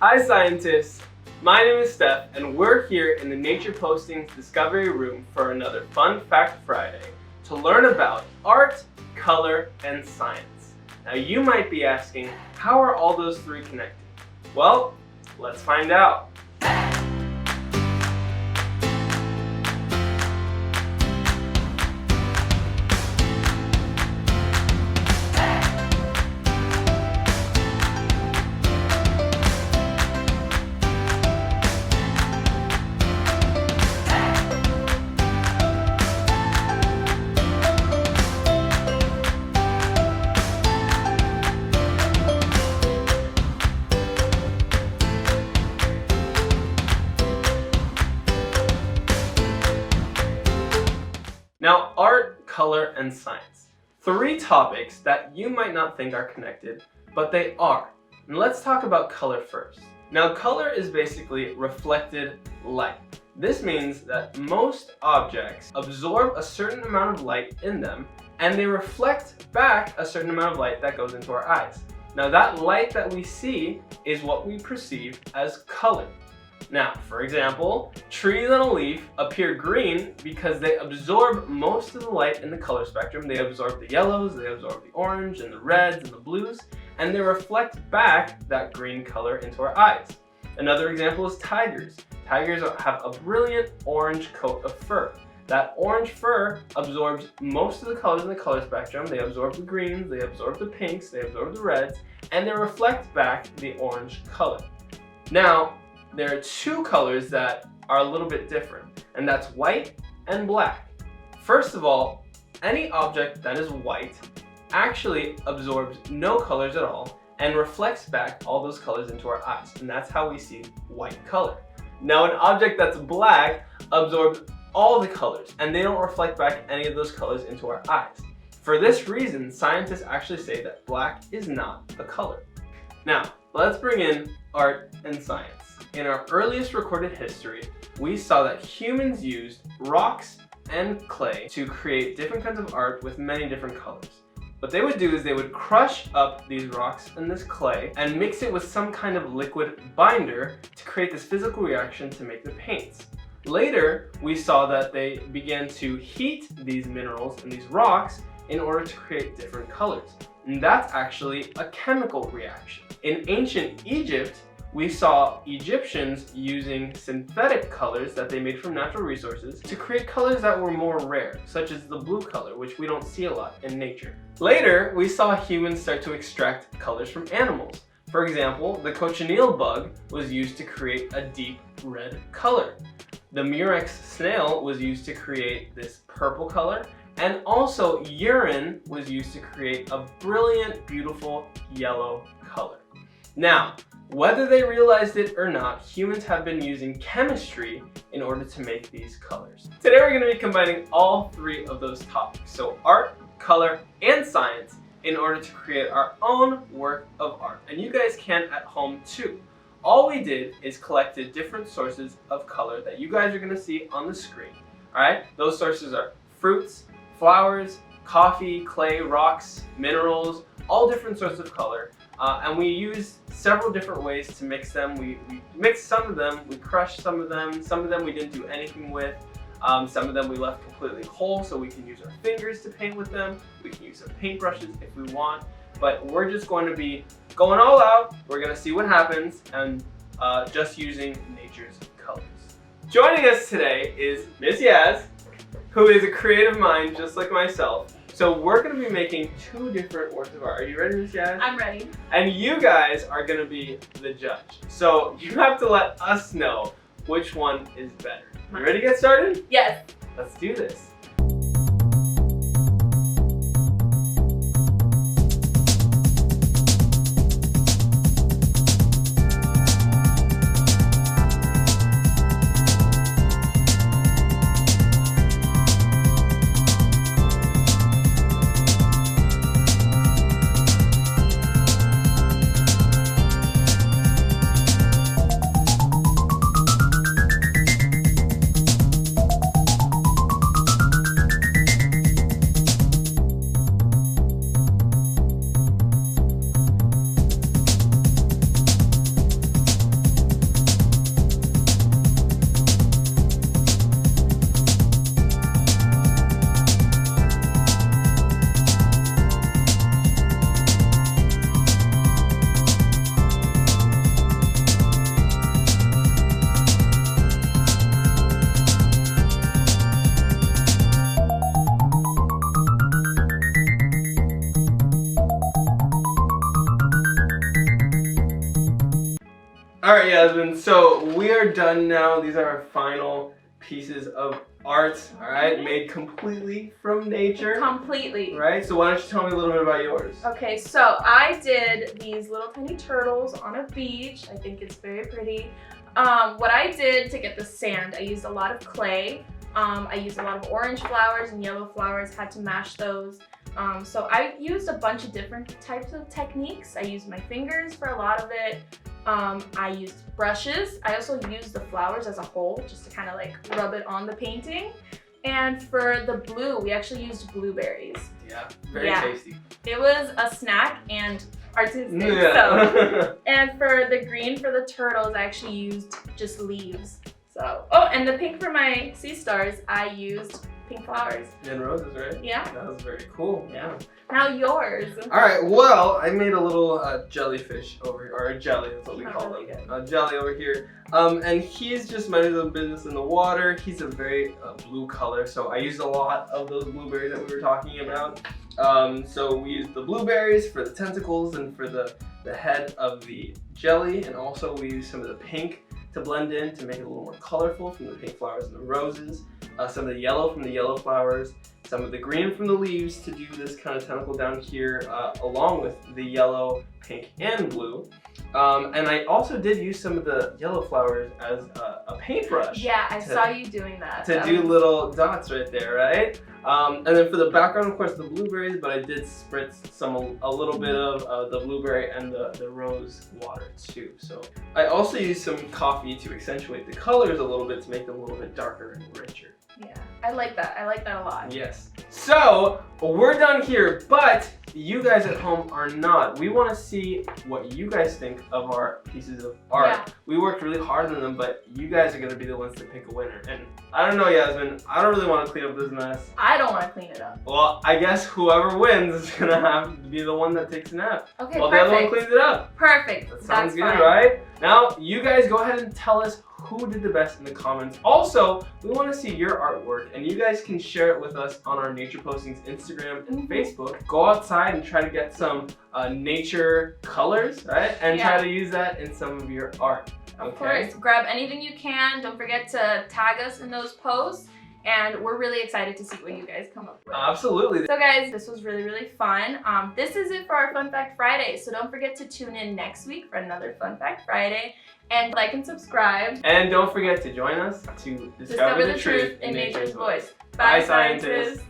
Hi scientists, my name is Stef and we're here in the Nature Posting's Discovery Room for another Fun Fact Friday to learn about art, color, and science. Now you might be asking, how are all those three connected? Well, let's find out. Now, art, color, and science. Three topics that you might not think are connected, but they are. And let's talk about color first. Now, color is basically reflected light. This means that most objects absorb a certain amount of light in them, and they reflect back a certain amount of light that goes into our eyes. Now, that light that we see is what we perceive as color. Now, for example, trees on a leaf appear green because they absorb most of the light in the color spectrum. They absorb the yellows, they absorb the orange and the reds and the blues, and they reflect back that green color into our eyes. Another example is tigers. Tigers have a brilliant orange coat of fur. That orange fur absorbs most of the colors in the color spectrum. They absorb the greens, they absorb the pinks, they absorb the reds, and they reflect back the orange color. Now, there are two colors that are a little bit different, and that's white and black. First of all, any object that is white actually absorbs no colors at all and reflects back all those colors into our eyes, and that's how we see white color. Now, an object that's black absorbs all the colors, and they don't reflect back any of those colors into our eyes. For this reason, scientists actually say that black is not a color. Now, let's bring in art and science. In our earliest recorded history, we saw that humans used rocks and clay to create different kinds of art with many different colors. What they would do is they would crush up these rocks and this clay and mix it with some kind of liquid binder to create this physical reaction to make the paints. Later, we saw that they began to heat these minerals and these rocks in order to create different colors. And that's actually a chemical reaction. In ancient Egypt, we saw Egyptians using synthetic colors that they made from natural resources to create colors that were more rare, such as the blue color, which we don't see a lot in nature. Later, we saw humans start to extract colors from animals. For example, the cochineal bug was used to create a deep red color. The murex snail was used to create this purple color, and also urine was used to create a brilliant, beautiful yellow color. Now, whether they realized it or not, humans have been using chemistry in order to make these colors. Today we're going to be combining all three of those topics, so art, color, and science, in order to create our own work of art. And you guys can at home too. All we did is collected different sources of color that you guys are going to see on the screen. Alright, those sources are fruits, flowers, coffee, clay, rocks, minerals, all different sorts of color. And we use several different ways to mix them. We mixed some of them, we crushed some of them we didn't do anything with. Some of them we left completely whole so we can use our fingers to paint with them. We can use some paintbrushes if we want, but we're just going to be going all out. We're going to see what happens and just using nature's colors. Joining us today is Miss Yaz, who is a creative mind just like myself. So we're going to be making two different works of art. Are you ready, Miss Yaz? I'm ready. And you guys are going to be the judge. So you have to let us know which one is better. You ready to get started? Yes. Let's do this. Alright, Yasmin, so we are done now. These are our final pieces of art, alright? Made completely from nature. Completely. Right? So why don't you tell me a little bit about yours? Okay, so I did these little tiny turtles on a beach. I think it's very pretty. What I did to get the sand, I used a lot of clay. I used a lot of orange flowers and yellow flowers, had to mash those. So I used a bunch of different types of techniques. I used my fingers for a lot of it. I used brushes. I also used the flowers as a whole, just to kind of like rub it on the painting. And for the blue, we actually used blueberries. Yeah, very tasty. It was a snack and artistic. Yeah. So. And for the green, for the turtles, I actually used just leaves. So, oh, and the pink for my sea stars, I used pink flowers. And roses, right? Yeah. That was very cool. Yeah. Now yours. Alright, well, I made a little jellyfish over here, or a jelly, that's what we Not call really them. good. A jelly over here. And he's just minding his own business in the water. He's a very blue color, so I used a lot of those blueberries that we were talking about. So we used the blueberries for the tentacles and for the head of the jelly, and also we used some of the pink to blend in to make it a little more colorful from the pink flowers and the roses. Some of the yellow from the yellow flowers, some of the green from the leaves to do this kind of tentacle down here, along with the yellow, pink, and blue. And I also did use some of the yellow flowers as a paintbrush. Yeah, I saw you doing that. To do little dots right there, right? And then for the background, of course, the blueberries, but I did spritz a little bit of the blueberry and the rose water too. So I also used some coffee to accentuate the colors a little bit to make them a little bit darker and richer. Yeah, I like that. I like that a lot. Yes. So we're done here, but you guys at home are not. We want to see what you guys think of our pieces of art. Yeah. We worked really hard on them, but you guys are going to be the ones to pick a winner. And I don't know, Yasmin, I don't really want to clean up this mess. I don't want to clean it up. Well, I guess whoever wins is going to have to be the one that takes a nap. Okay, well, perfect. the other one cleans it up. Perfect. That sounds good, fine. right? Now, you guys go ahead and tell us who did the best in the comments. Also, we want to see your artwork, and you guys can share it with us on our Nature Postings Instagram and Facebook. Go outside and try to get some nature colors, right? And try to use that in some of your art. Of course, grab anything you can. Don't forget to tag us in those posts. And we're really excited to see what you guys come up with. Absolutely. So guys, this was really, really fun. This is it for our Fun Fact Friday. So don't forget to tune in next week for another Fun Fact Friday. And like and subscribe. And don't forget to join us to discover the truth in nature's voice. Bye, scientists.